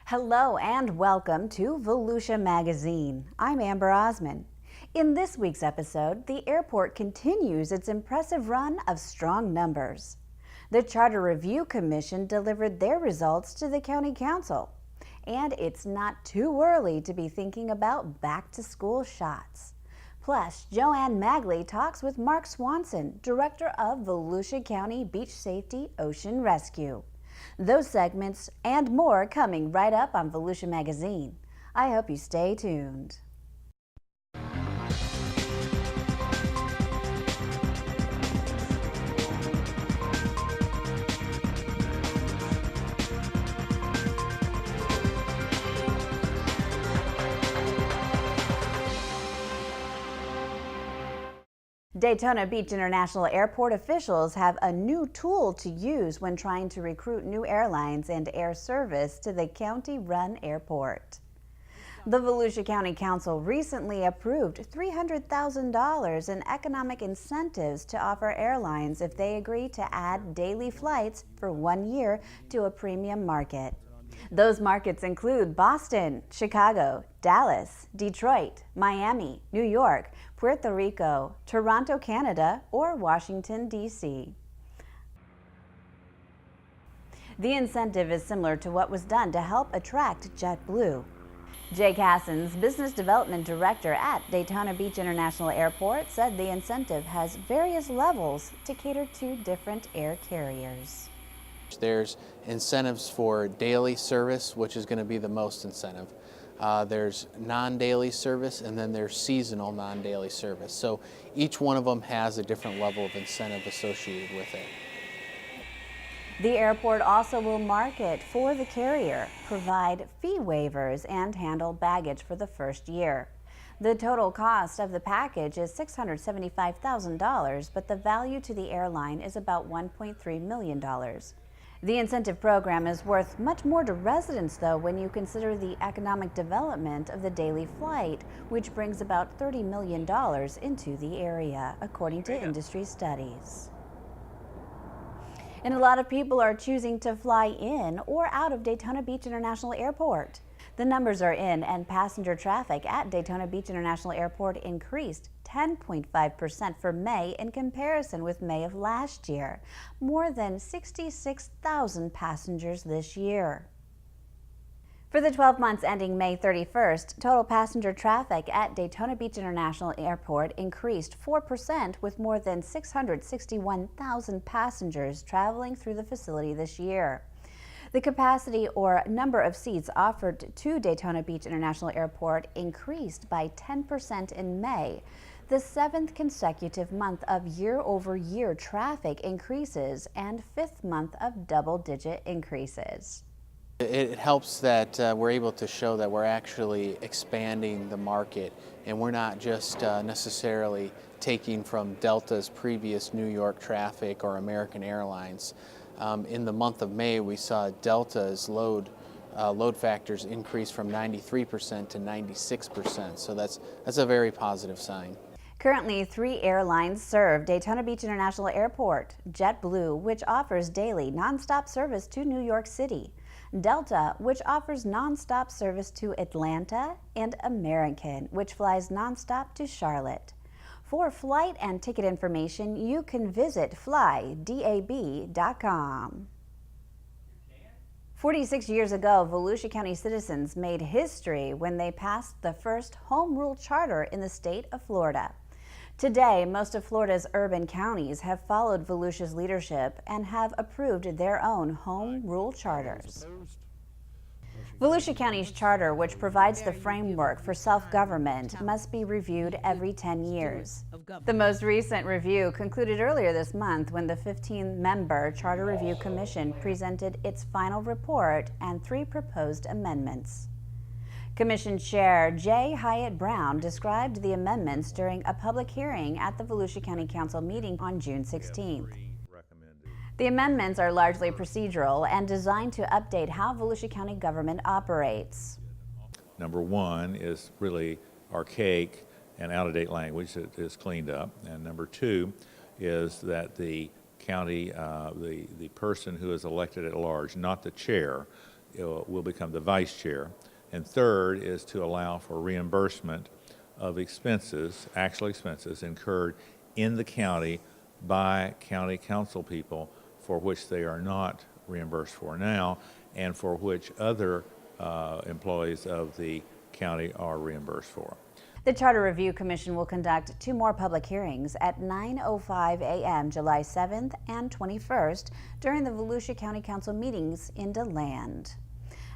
Hello and welcome to Volusia Magazine. I'm Amber Osman. In this week's episode, the airport continues its impressive run of strong numbers. The Charter Review Commission delivered their results to the County Council. And it's not too early to be thinking about back-to-school shots. Plus, Joanne Magley talks with Mark Swanson, Director of Volusia County Beach Safety Ocean Rescue. Those segments and more coming right up on Volusia Magazine. I hope you stay tuned. Daytona Beach International Airport officials have a new tool to use when trying to recruit new airlines and air service to the county-run airport. The Volusia County Council recently approved $300,000 in economic incentives to offer airlines if they agree to add daily flights for 1 year to a premium market. Those markets include Boston, Chicago, Dallas, Detroit, Miami, New York, Puerto Rico, Toronto, Canada, or Washington, D.C. The incentive is similar to what was done to help attract JetBlue. Jay Cassens, Business Development Director at Daytona Beach International Airport, said the incentive has various levels to cater to different air carriers. There's incentives for daily service, which is going to be the most incentive. There's non-daily service, and then there's seasonal non-daily service. So each one of them has a different level of incentive associated with it. The airport also will market for the carrier, provide fee waivers, and handle baggage for the first year. The total cost of the package is $675,000, but the value to the airline is about $1.3 million. The incentive program is worth much more to residents, though, when you consider the economic development of the daily flight, which brings about $30 million into the area, according to industry studies. And a lot of people are choosing to fly in or out of Daytona Beach International Airport. The numbers are in, and passenger traffic at Daytona Beach International Airport increased 10.5% for May in comparison with May of last year. More than 66,000 passengers this year. For the 12 months ending May 31st, total passenger traffic at Daytona Beach International Airport increased 4%, with more than 661,000 passengers traveling through the facility this year. The capacity or number of seats offered to Daytona Beach International Airport increased by 10% in May, the 7th consecutive month of year-over-year traffic increases and 5th month of double-digit increases. It helps that we're able to show that we're actually expanding the market, and we're not just necessarily taking from Delta's previous New York traffic or American Airlines. In the month of May, we saw Delta's load factors increase from 93% to 96%, so that's a very positive sign. Currently, 3 airlines serve Daytona Beach International Airport: JetBlue, which offers daily nonstop service to New York City; Delta, which offers nonstop service to Atlanta; and American, which flies nonstop to Charlotte. For flight and ticket information, you can visit flydab.com. 46 years ago, Volusia County citizens made history when they passed the first home rule charter in the state of Florida. Today, most of Florida's urban counties have followed Volusia's leadership and have approved their own home rule charters. Volusia County's charter, which provides the framework for self-government, must be reviewed every 10 years. The most recent review concluded earlier this month when the 15-member Charter Review Commission presented its final report and 3 proposed amendments. Commission Chair J. Hyatt Brown described the amendments during a public hearing at the Volusia County Council meeting on June 16th. The amendments are largely procedural and designed to update how Volusia County government operates. Number 1 is really archaic and out-of-date language that is cleaned up. And number 2 is that the county, the person who is elected at large, not the chair, will become the vice chair. And third is to allow for reimbursement of expenses, actual expenses incurred in the county by county council people for which they are not reimbursed for now and for which other employees of the county are reimbursed for. The Charter Review Commission will conduct 2 more public hearings at 9:05 a.m. July 7th and 21st during the Volusia County Council meetings in DeLand.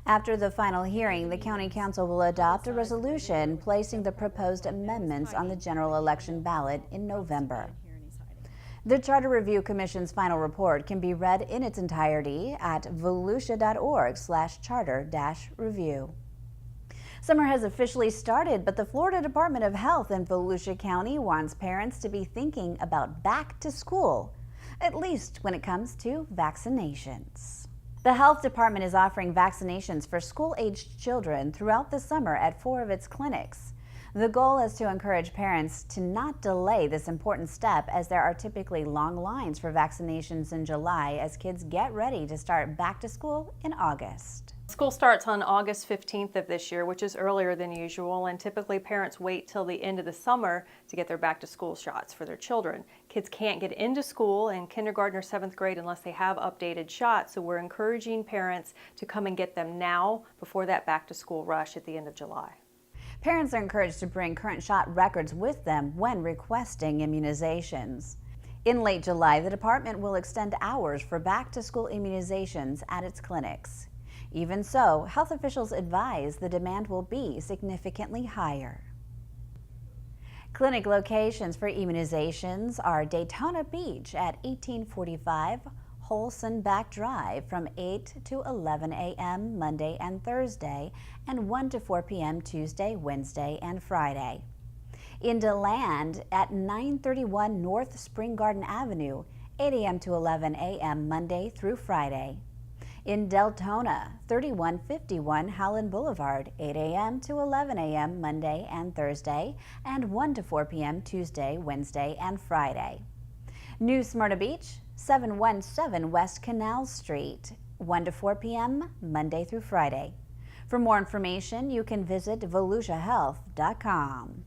After the final hearing, the County Council will adopt a resolution placing the proposed amendments on the general election ballot in November. The Charter Review Commission's final report can be read in its entirety at volusia.org/charter-review. Summer has officially started, but the Florida Department of Health in Volusia County wants parents to be thinking about back to school, at least when it comes to vaccinations. The Health Department is offering vaccinations for school-aged children throughout the summer at 4 of its clinics. The goal is to encourage parents to not delay this important step, as there are typically long lines for vaccinations in July as kids get ready to start back to school in August. School starts on August 15th of this year, which is earlier than usual, and typically parents wait till the end of the summer to get their back to school shots for their children. Kids can't get into school in kindergarten or 7th grade unless they have updated shots, so we're encouraging parents to come and get them now before that back to school rush at the end of July. Parents are encouraged to bring current shot records with them when requesting immunizations. In late July, the department will extend hours for back-to-school immunizations at its clinics. Even so, health officials advise the demand will be significantly higher. Clinic locations for immunizations are Daytona Beach at 1845 Holsenbach Drive from 8 to 11 a.m. Monday and Thursday, and 1 to 4 p.m. Tuesday, Wednesday, and Friday. In DeLand at 931 North Spring Garden Avenue, 8 a.m. to 11 a.m. Monday through Friday. In Deltona, 3151 Howland Boulevard, 8 a.m. to 11 a.m. Monday and Thursday, and 1 to 4 p.m. Tuesday, Wednesday, and Friday. New Smyrna Beach, 717 West Canal Street, 1 to 4 p.m. Monday through Friday. For more information, you can visit volusiahealth.com.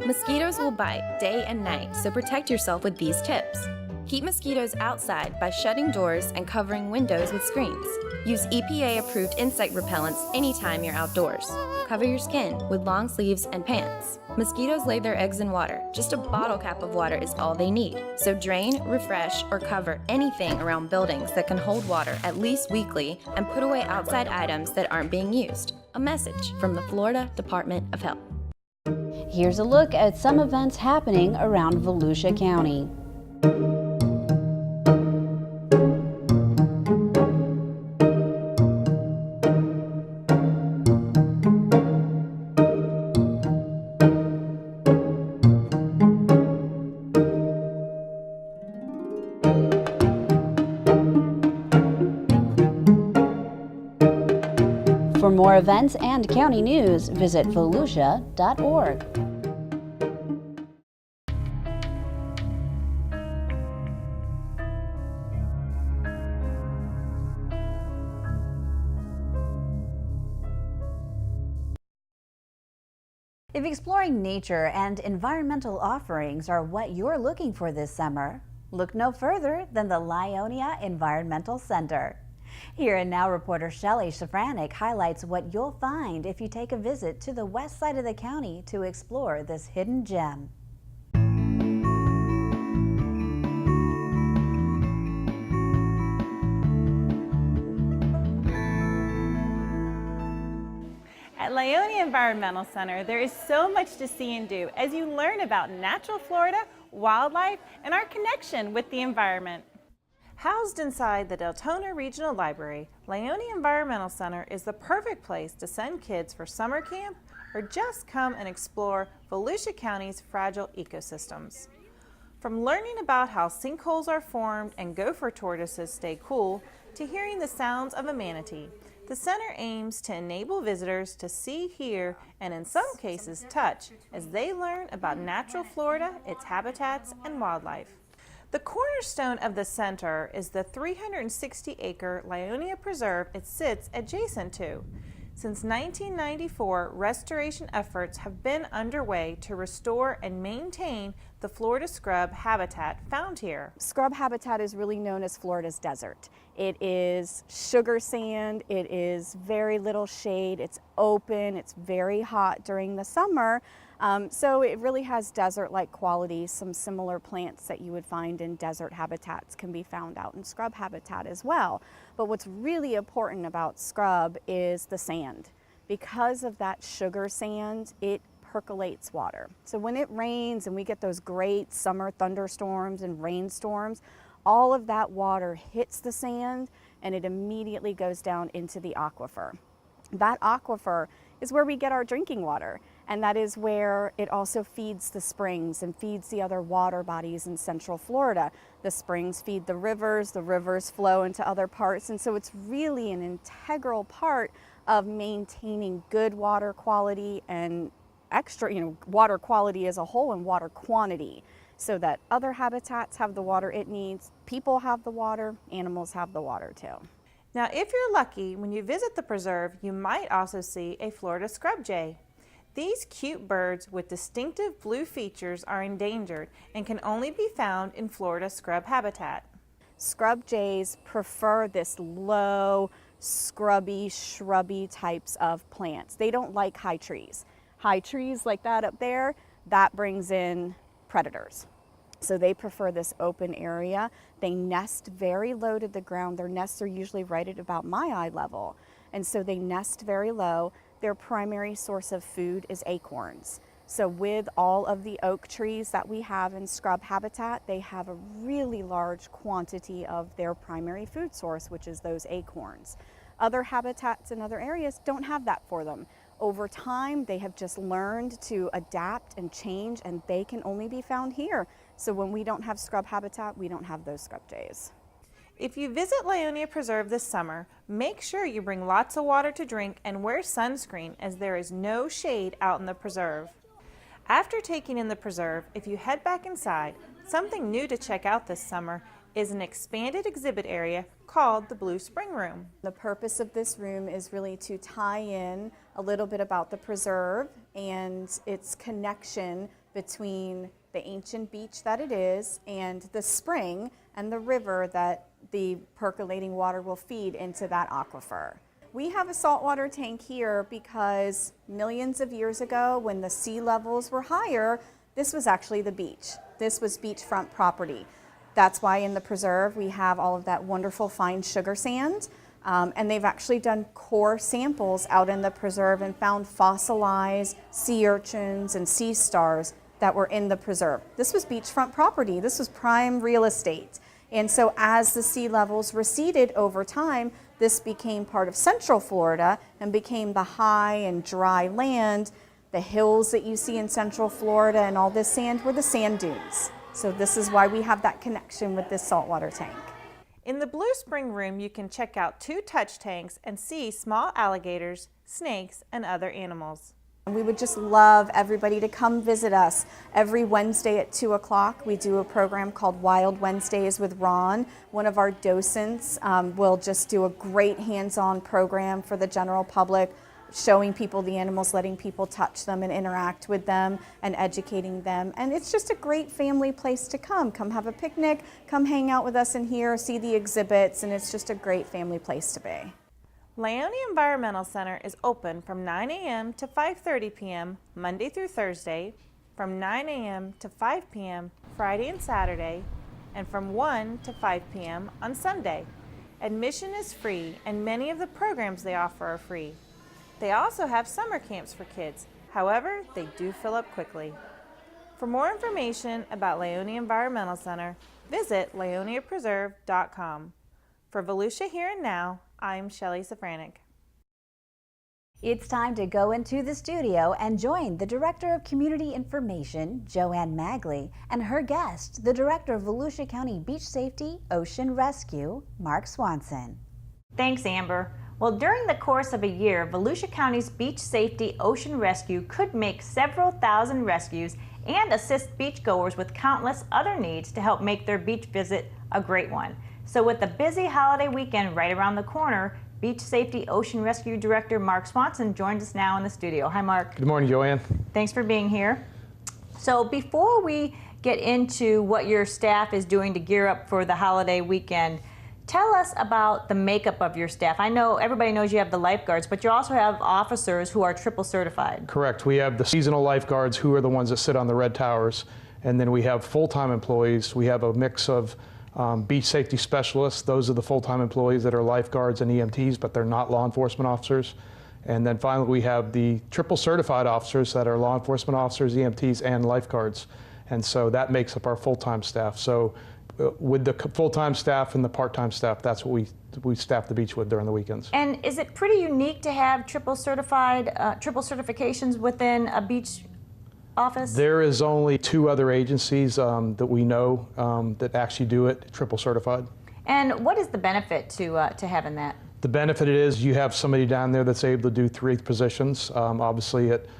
Mosquitoes will bite day and night, so protect yourself with these tips. Keep mosquitoes outside by shutting doors and covering windows with screens. Use EPA-approved insect repellents anytime you're outdoors. Cover your skin with long sleeves and pants. Mosquitoes lay their eggs in water. Just a bottle cap of water is all they need. So drain, refresh, or cover anything around buildings that can hold water at least weekly, and put away outside items that aren't being used. A message from the Florida Department of Health. Here's a look at some events happening around Volusia County. For more events and county news, visit volusia.org. If exploring nature and environmental offerings are what you're looking for this summer, look no further than the Lyonia Environmental Center. Here and Now reporter Shelley Shafranek highlights what you'll find if you take a visit to the west side of the county to explore this hidden gem. At Lyonia Environmental Center, there is so much to see and do as you learn about natural Florida, wildlife, and our connection with the environment. Housed inside the Deltona Regional Library, Lyonia Environmental Center is the perfect place to send kids for summer camp or just come and explore Volusia County's fragile ecosystems. From learning about how sinkholes are formed and gopher tortoises stay cool, to hearing the sounds of a manatee, the center aims to enable visitors to see, hear, and in some cases touch as they learn about natural Florida, its habitats, and wildlife. The cornerstone of the center is the 360-acre Lyonia Preserve it sits adjacent to. Since 1994, restoration efforts have been underway to restore and maintain the Florida scrub habitat found here. Scrub habitat is really known as Florida's desert. It is sugar sand, it is very little shade, it's open, it's very hot during the summer. So it really has desert-like qualities. Some similar plants that you would find in desert habitats can be found out in scrub habitat as well. But what's really important about scrub is the sand. Because of that sugar sand, it percolates water. So when it rains and we get those great summer thunderstorms and rainstorms, all of that water hits the sand and it immediately goes down into the aquifer. That aquifer is where we get our drinking water, and that is where it also feeds the springs and feeds the other water bodies in Central Florida. The springs feed the rivers flow into other parts, and so it's really an integral part of maintaining good water quality and water quality as a whole and water quantity, so that other habitats have the water it needs, people have the water, animals have the water too. Now, if you're lucky, when you visit the preserve, you might also see a Florida scrub jay. These cute birds with distinctive blue features are endangered and can only be found in Florida scrub habitat. Scrub jays prefer this low, scrubby, shrubby types of plants. They don't like high trees. High trees like that up there, that brings in predators. So they prefer this open area. They nest very low to the ground. Their nests are usually right at about my eye level. And so they nest very low. Their primary source of food is acorns. So with all of the oak trees that we have in scrub habitat, they have a really large quantity of their primary food source, which is those acorns. Other habitats in other areas don't have that for them. Over time, they have just learned to adapt and change, and they can only be found here. So when we don't have scrub habitat, we don't have those scrub jays. If you visit Lyonia Preserve this summer, make sure you bring lots of water to drink and wear sunscreen, as there is no shade out in the preserve. After taking in the preserve, if you head back inside, something new to check out this summer is an expanded exhibit area called the Blue Spring Room. The purpose of this room is really to tie in a little bit about the preserve and its connection between the ancient beach that it is and the spring and the river that the percolating water will feed into that aquifer. We have a saltwater tank here because millions of years ago, when the sea levels were higher, this was actually the beach. This was beachfront property. That's why in the preserve we have all of that wonderful fine sugar sand. And they've actually done core samples out in the preserve and found fossilized sea urchins and sea stars that were in the preserve. This was beachfront property. This was prime real estate. And so as the sea levels receded over time, this became part of Central Florida and became the high and dry land. The hills that you see in Central Florida and all this sand were the sand dunes. So this is why we have that connection with this saltwater tank. In the Blue Spring Room, you can check out 2 touch tanks and see small alligators, snakes, and other animals. We would just love everybody to come visit us. Every Wednesday at 2 o'clock, we do a program called Wild Wednesdays with Ron. One of our docents will just do a great hands-on program for the general public, showing people the animals, letting people touch them and interact with them and educating them. And it's just a great family place to come. Come have a picnic, come hang out with us in here, see the exhibits, and it's just a great family place to be. Lyonia Environmental Center is open from 9 a.m. to 5:30 p.m. Monday through Thursday, from 9 a.m. to 5 p.m. Friday and Saturday, and from 1 to 5 p.m. on Sunday. Admission is free, and many of the programs they offer are free. They also have summer camps for kids. However, they do fill up quickly. For more information about Lyonia Environmental Center, visit lyoniapreserve.com. For Volusia Here and Now, I'm Shelley Safranek. It's time to go into the studio and join the Director of Community Information, Joanne Magley, and her guest, the Director of Volusia County Beach Safety Ocean Rescue, Mark Swanson. Thanks, Amber. Well, during the course of a year, Volusia County's Beach Safety Ocean Rescue could make several thousand rescues and assist beachgoers with countless other needs to help make their beach visit a great one. So with the busy holiday weekend right around the corner, Beach Safety Ocean Rescue Director Mark Swanson joins us now in the studio. Hi, Mark. Good morning, Joanne. Thanks for being here. So before we get into what your staff is doing to gear up for the holiday weekend, tell us about the makeup of your staff. I know everybody knows you have the lifeguards, but you also have officers who are triple certified. Correct. We have the seasonal lifeguards who are the ones that sit on the red towers, and then we have full-time employees. We have a mix of beach safety specialists. Those are the full-time employees that are lifeguards and EMTs, but they're not law enforcement officers. And then finally, we have the triple certified officers that are law enforcement officers, EMTs, and lifeguards. And so that makes up our full-time staff. So with the full-time staff and the part-time staff, that's what we staff the beach with during the weekends. And is it pretty unique to have triple certifications within a beach office? There is only 2 other agencies that we know that actually do it triple certified. And what is the benefit to having that? The benefit is you have somebody down there that's able to do 3 positions. Obviously, it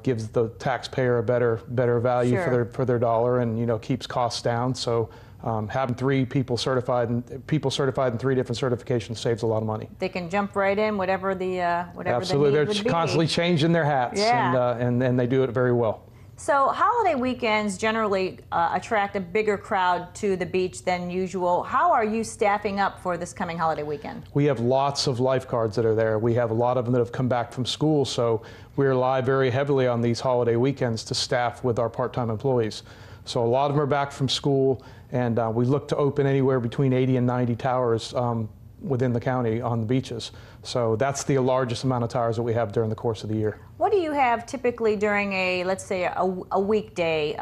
gives the taxpayer a better value for their dollar, and keeps costs down. So having 3 people certified in 3 different certifications saves a lot of money. They can jump right in, whatever the Absolutely, the need they're would be. constantly changing their hats, and they do it very well. So holiday weekends generally attract a bigger crowd to the beach than usual. How are you staffing up for this coming holiday weekend? We have lots of lifeguards that are there. We have a lot of them that have come back from school, so we rely very heavily on these holiday weekends to staff with our part-time employees. So a lot of them are back from school, and we look to open anywhere between 80 and 90 towers within the county on the beaches. So that's the largest amount of towers that we have during the course of the year. What do you have typically during let's say a weekday?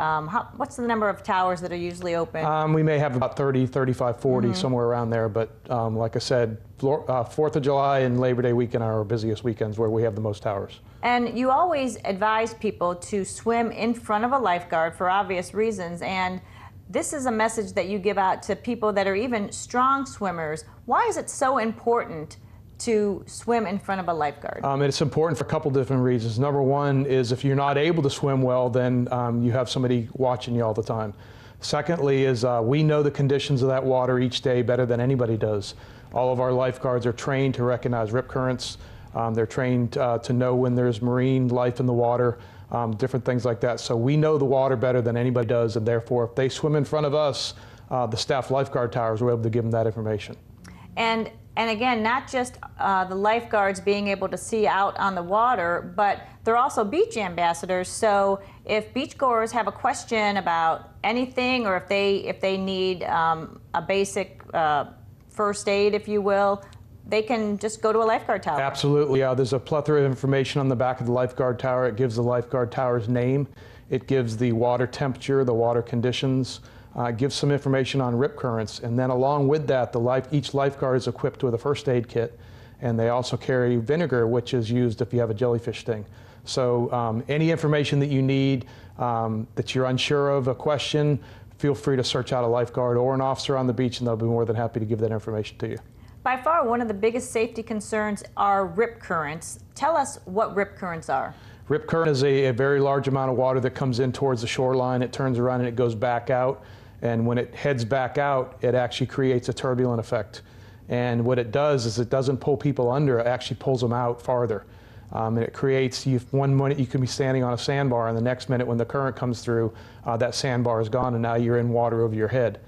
What's the number of towers that are usually open? We may have about 30, 35, 40, somewhere around there. But like I said, 4th of July and Labor Day weekend are our busiest weekends where we have the most towers. And you always advise people to swim in front of a lifeguard for obvious reasons. And this is a message that you give out to people that are even strong swimmers. Why is it so important to swim in front of a lifeguard? It's important for a couple different reasons. Number one is if you're not able to swim well, then you have somebody watching you all the time. Secondly is we know the conditions of that water each day better than anybody does. All of our lifeguards are trained to recognize rip currents. They're trained to know when there's marine life in the water, different things like that. So we know the water better than anybody does, and therefore if they swim in front of us, the staff lifeguard towers, we're able to give them that information. And again, not just the lifeguards being able to see out on the water, but they're also beach ambassadors. So if beachgoers have a question about anything, or if they need a basic first aid, if you will, they can just go to a lifeguard tower. Absolutely. There's a plethora of information on the back of the lifeguard tower. It gives the lifeguard tower's name. It gives the water temperature, the water conditions. Gives some information on rip currents, and then along with that, each lifeguard is equipped with a first aid kit, and they also carry vinegar, which is used if you have a jellyfish sting. So any information that you need, that you're unsure of, a question, feel free to search out a lifeguard or an officer on the beach, and they'll be more than happy to give that information to you. By far, one of the biggest safety concerns are rip currents. Tell us what rip currents are. Rip current is a very large amount of water that comes in towards the shoreline. It turns around and it goes back out. And when it heads back out, it actually creates a turbulent effect. And what it does is it doesn't pull people under, it actually pulls them out farther. And it creates, one minute you can be standing on a sandbar, and the next minute when the current comes through, that sandbar is gone, and now you're in water over your head.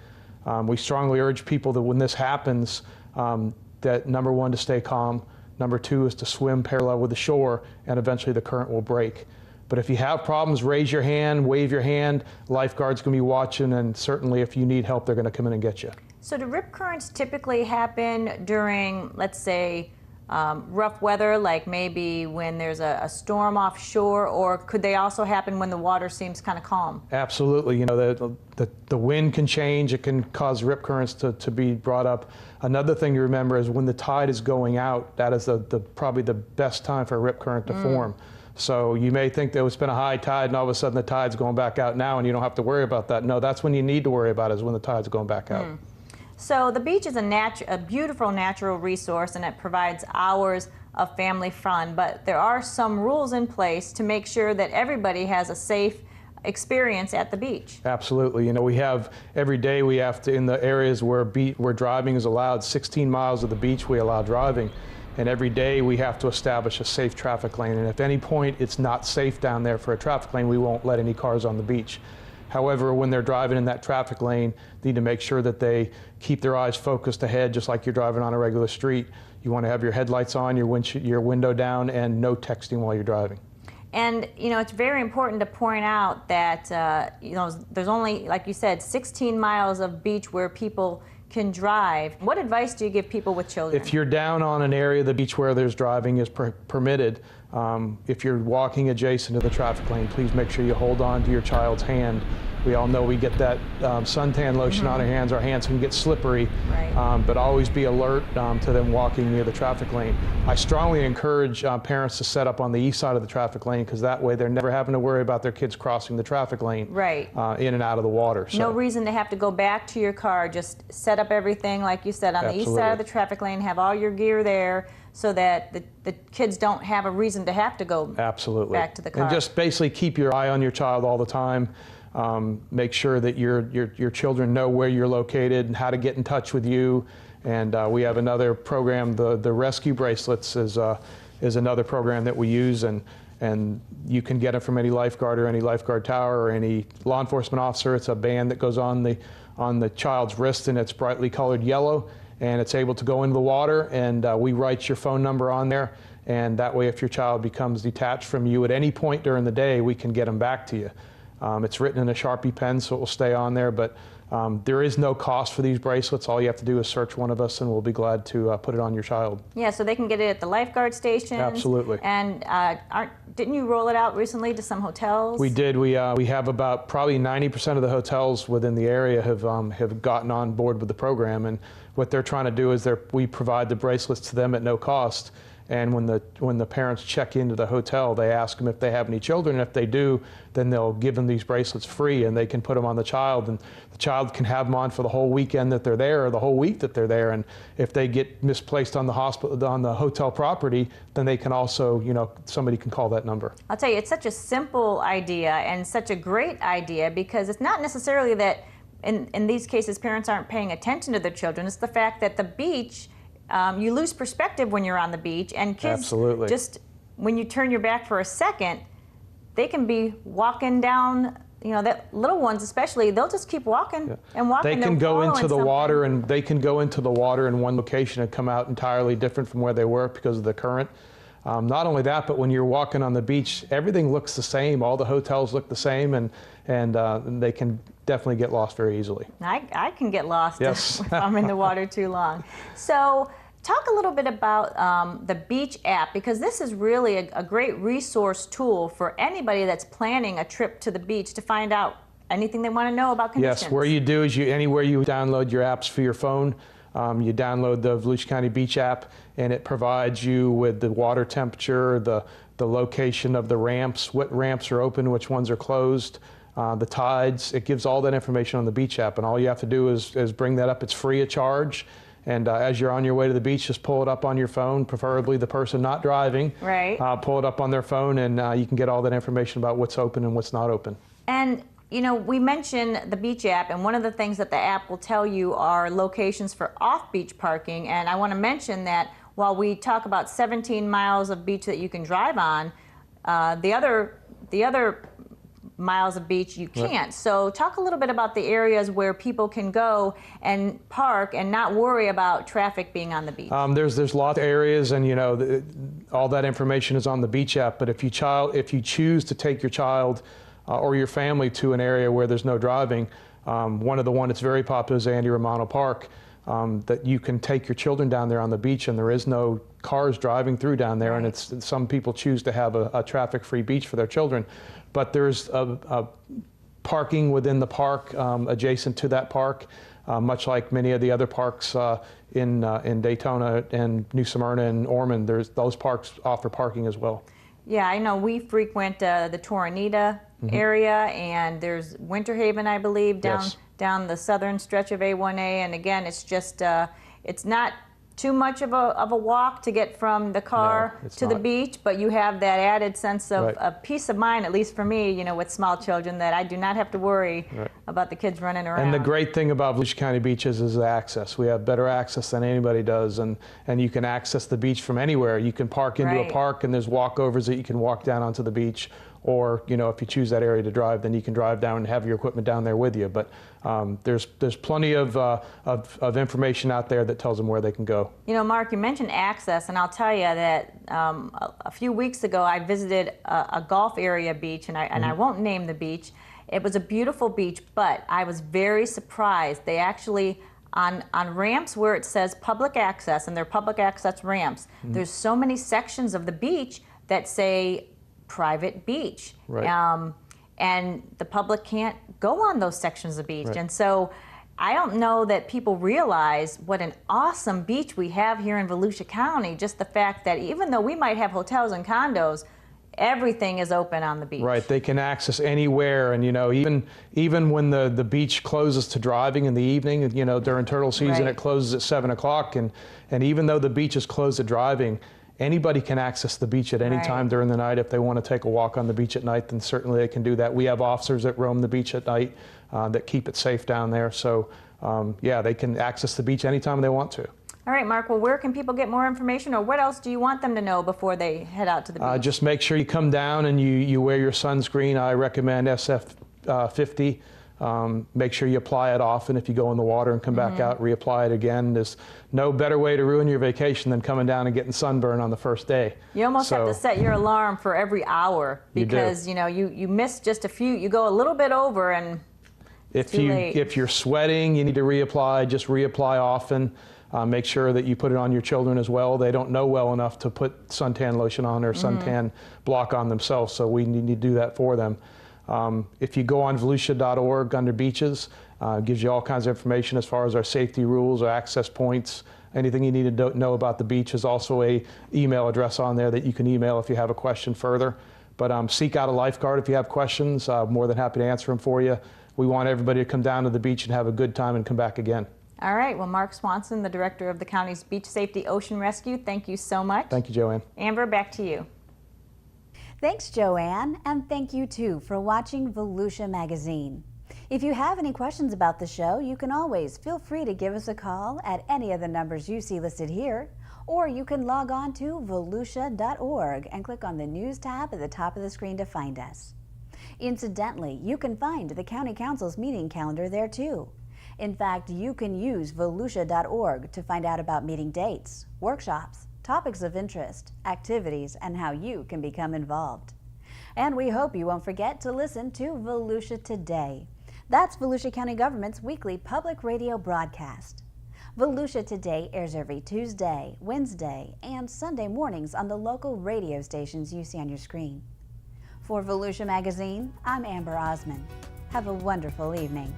We strongly urge people that when this happens, that number one, to stay calm. Number two is to swim parallel with the shore, and eventually the current will break. But if you have problems, raise your hand, wave your hand. Lifeguard's going to be watching, and certainly if you need help, they're going to come in and get you. So do rip currents typically happen during, let's say, rough weather, like maybe when there's a storm offshore, or could they also happen when the water seems kind of calm? Absolutely. You know, the wind can change. It can cause rip currents to be brought up. Another thing to remember is when the tide is going out, that is probably the best time for a rip current to form. So you may think there was been a high tide and all of a sudden the tide's going back out now and you don't have to worry about that. No, that's when you need to worry about it, is when the tide's going back out. So the beach is a beautiful natural resource, and it provides hours of family fun, but there are some rules in place to make sure that everybody has a safe experience at the beach. Absolutely. You know, we have, every day we have to, in the areas where driving is allowed, 16 miles of the beach we allow driving. And every day we have to establish a safe traffic lane. And if at any point it's not safe down there for a traffic lane, we won't let any cars on the beach. However, when they're driving in that traffic lane, they need to make sure that they keep their eyes focused ahead, just like you're driving on a regular street. You want to have your headlights on, your window down, and no texting while you're driving. And, you know, it's very important to point out that, you know, there's only, like you said, 16 miles of beach where people can drive. What advice do you give people with children? If you're down on an area of the beach where there's driving is permitted, if you're walking adjacent to the traffic lane, please make sure you hold on to your child's hand. We all know we get that suntan lotion on our hands can get slippery, right. But always be alert to them walking near the traffic lane. I strongly encourage parents to set up on the east side of the traffic lane, because that way they're never having to worry about their kids crossing the traffic lane right. In and out of the water. So. No reason to have to go back to your car. Just set up everything, like you said, on the east side of the traffic lane, have all your gear there, so that the kids don't have a reason to have to go back to the car. And just basically keep your eye on your child all the time. Make sure that your children know where you're located and how to get in touch with you. And we have another program, the rescue bracelets is another program that we use, and you can get it from any lifeguard or any lifeguard tower or any law enforcement officer. It's a band that goes on the child's wrist, and it's brightly colored yellow, and it's able to go into the water, and we write your phone number on there, and that way if your child becomes detached from you at any point during the day, we can get them back to you. It's written in a Sharpie pen, so it will stay on there, but there is no cost for these bracelets. All you have to do is search one of us, and we'll be glad to put it on your child. Yeah, so they can get it at the lifeguard stations. Absolutely. And didn't you roll it out recently to some hotels? We did. We have about probably 90% of the hotels within the area have gotten on board with the program, and what they're trying to do is we provide the bracelets to them at no cost. And when the parents check into the hotel, they ask them if they have any children. And if they do, then they'll give them these bracelets free, and they can put them on the child. And the child can have them on for the whole weekend that they're there, or the whole week that they're there. And if they get misplaced on the hotel property, then they can also, you know, somebody can call that number. I'll tell you, it's such a simple idea and such a great idea, because it's not necessarily that in these cases parents aren't paying attention to their children. It's the fact that the beach, you lose perspective when you're on the beach, and kids Absolutely. Just when you turn your back for a second, they can be walking down, you know, that little ones especially, they'll just keep walking and walking. They can go into the water, and they can go into the water in one location and come out entirely different from where they were because of the current. Not only that, but when you're walking on the beach, everything looks the same. All the hotels look the same, and they can definitely get lost very easily. I can get lost yes. if I'm in the water too long. So talk a little bit about the beach app, because this is really a great resource tool for anybody that's planning a trip to the beach to find out anything they want to know about conditions. Yes, where you do is anywhere you download your apps for your phone, you download the Volusia County Beach app, and it provides you with the water temperature, the location of the ramps, what ramps are open, which ones are closed, the tides. It gives all that information on the beach app, and all you have to do is bring that up. It's free of charge, and as you're on your way to the beach, just pull it up on your phone, preferably the person not driving. Right. Pull it up on their phone, and you can get all that information about what's open and what's not open. And you know, we mentioned the beach app, and one of the things that the app will tell you are locations for off-beach parking. And I want to mention that while we talk about 17 miles of beach that you can drive on, the other miles of beach you can't. Right. So talk a little bit about the areas where people can go and park and not worry about traffic being on the beach. There's lots of areas, and you know, all that information is on the beach app. But if you choose to take your child or your family to an area where there's no driving, one that's very popular is Andy Romano Park, that you can take your children down there on the beach, and there is no cars driving through down there. Right. And some people choose to have a traffic-free beach for their children. But there's a parking within the park adjacent to that park, much like many of the other parks in Daytona and New Smyrna and Ormond. Those parks offer parking as well. Yeah, I know we frequent the Tornita area, and there's Winter Haven, I believe, down the southern stretch of A1A. And again, it's just it's not too much of a walk to get from the car No, it's to the not. beach, but you have that added sense of Right. peace of mind, at least for me, you know, with small children, that I do not have to worry Right. about the kids running around. And the great thing about Volusia County beaches is the access. We have better access than anybody does, and you can access the beach from anywhere. You can park into Right. a park, and there's walkovers that you can walk down onto the beach. Or, you know, if you choose that area to drive, then you can drive down and have your equipment down there with you. But there's plenty of information out there that tells them where they can go. You know, Mark, you mentioned access, and I'll tell you that a few weeks ago I visited a golf area beach, and I won't name the beach. It was a beautiful beach, but I was very surprised. They actually, on ramps where it says public access, and they're public access ramps, there's so many sections of the beach that say private beach. Right. And the public can't go on those sections of the beach. Right. And so I don't know that people realize what an awesome beach we have here in Volusia County, just the fact that even though we might have hotels and condos, everything is open on the beach. Right, they can access anywhere, and you know, even when the beach closes to driving in the evening, you know, during turtle season, Right. it closes at 7 o'clock, and even though the beach is closed to driving, anybody can access the beach at any Right. time during the night. If they want to take a walk on the beach at night, then certainly they can do that. We have officers that roam the beach at night that keep it safe down there. So yeah, they can access the beach anytime they want to. All right, Mark, well, where can people get more information, or what else do you want them to know before they head out to the beach? Just make sure you come down and you wear your sunscreen. I recommend SF50. Make sure you apply it often. If you go in the water and come back out, reapply it again. There's no better way to ruin your vacation than coming down and getting sunburn on the first day. You almost have to set your alarm for every hour, because you know you miss just a few. You go a little bit over, and it's too late. If you're sweating, you need to reapply. Just reapply often. Make sure that you put it on your children as well. They don't know well enough to put suntan lotion on or suntan block on themselves, so we need to do that for them. If you go on volusia.org under beaches, gives you all kinds of information as far as our safety rules, our access points, anything you need to know about the beach. Is also a email address on there that you can email if you have a question further. But seek out a lifeguard if you have questions. More than happy to answer them for you. We want everybody to come down to the beach and have a good time and come back again. All right, well, Mark Swanson, the director of the county's Beach Safety Ocean Rescue, thank you so much. Thank you, Joanne. Amber, back to you. Thanks, Joanne, and thank you too for watching Volusia Magazine. If you have any questions about the show, you can always feel free to give us a call at any of the numbers you see listed here, or you can log on to volusia.org and click on the News tab at the top of the screen to find us. Incidentally, you can find the County Council's meeting calendar there too. In fact, you can use volusia.org to find out about meeting dates, workshops, topics of interest, activities, and how you can become involved. And we hope you won't forget to listen to Volusia Today. That's Volusia County Government's weekly public radio broadcast. Volusia Today airs every Tuesday, Wednesday, and Sunday mornings on the local radio stations you see on your screen. For Volusia Magazine, I'm Amber Osman. Have a wonderful evening.